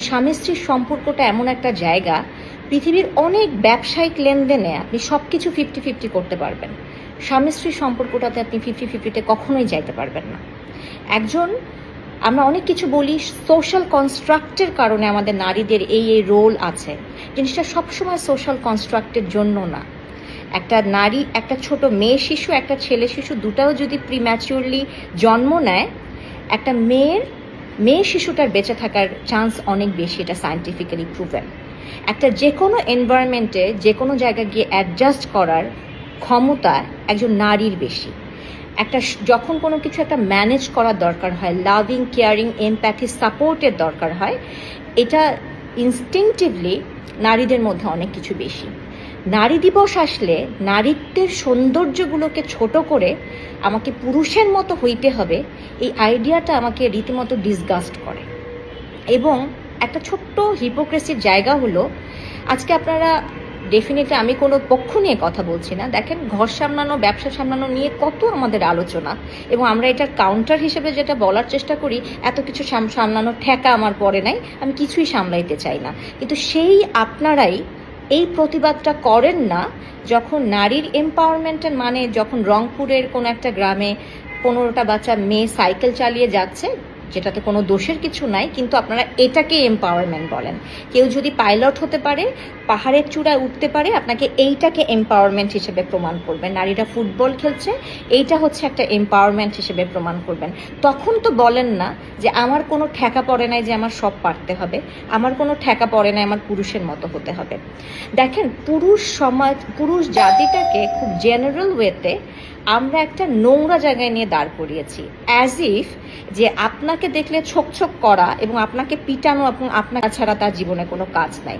স্বামী স্ত্রীর সম্পর্কটা এমন একটা জায়গা, পৃথিবীর অনেক ব্যবসায়িক লেনদেনে আপনি সব কিছু 50-50 করতে পারবেন। স্বামী স্ত্রীর সম্পর্কটাতে আপনি 50-50-তে কখনোই যাইতে পারবেন না। আমরা অনেক কিছু বলি, সোশ্যাল কনস্ট্রাক্টের কারণে আমাদের নারীদের এই রোল আছে। জিনিসটা সবসময় সোশ্যাল কনস্ট্রাক্টের জন্য না। একটা নারী, একটা ছোট মেয়ে শিশু, একটা ছেলে শিশু, দুটাও যদি প্রিম্যাচিওরলি জন্ম নেয়, একটা মেয়ে শিশুটার বেঁচে থাকার চান্স অনেক বেশি। এটা সায়েন্টিফিক্যালি প্রুভেন। একটা যে কোনো এনভায়রনমেন্টে, যে কোনো জায়গায় গিয়ে অ্যাডজাস্ট করার ক্ষমতা একজন নারীর বেশি। যখন কোনো কিছু একটা ম্যানেজ করার দরকার হয়, লাভিং, কেয়ারিং, এমপ্যাথি, সাপোর্টের দরকার হয়, এটা ইনস্টিংক্টিভলি নারীদের মধ্যে অনেক কিছু বেশি। নারী দিবস আসলে নারীত্বের সৌন্দর্যগুলোকে ছোট করে আমাকে পুরুষের মতো হইতে হবে, এই আইডিয়াটা আমাকে রীতিমতো ডিসগাস্ট করে। এবং একটা ছোট্ট হিপোক্রেসির জায়গা হলো, আজকে আপনারা ডেফিনেটলি, আমি কোনো পক্ষ নিয়ে কথা বলছি না, দেখেন ঘর সামলানো, ব্যবসা সামলানো নিয়ে কত আমাদের আলোচনা, এবং আমরা এটার কাউন্টার হিসেবে যেটা বলার চেষ্টা করি, এত কিছু সামলানোর ঠেকা আমার পড়ে নাই, আমি কিছুই সামলাইতে চাই না। কিন্তু সেই আপনারাই এই প্রতিবাদটা করেন না যখন নারীর এম্পাওয়ারমেন্টের মানে, যখন রংপুরের কোনো একটা গ্রামে 15টা বাচ্চা মেয়ে সাইকেল চালিয়ে যাচ্ছে, যেটাতে কোনো দোষের কিছু নাই, কিন্তু আপনারা এটাকে এম্পাওয়ারমেন্ট বলেন। কেউ যদি পাইলট হতে পারে, পাহাড়ের চূড়ায় উঠতে পারে, আপনাকে এইটাকে এম্পাওয়ারমেন্ট হিসেবে প্রমাণ করবেন। নারীরা ফুটবল খেলছে, এইটা হচ্ছে একটা এম্পাওয়ারমেন্ট হিসেবে প্রমাণ করবেন। তখন তো বলেন না যে আমার কোনো ঠেকা পড়ে নাই যে আমার সব পারতে হবে, আমার কোনো ঠেকা পড়ে নাই আমার পুরুষের মতো হতে হবে। দেখেন, পুরুষ জাতিটাকে খুব জেনারেল ওয়েতে আমরা একটা নোংরা জায়গায় নিয়ে দাঁড় করিয়েছি, অ্যাজ ইফ যে আপনাকে দেখলে ছোক ছোক করা এবং আপনাকে পিটানো এবং আপনার ছাড়া তার জীবনে কোনো কাজ নাই।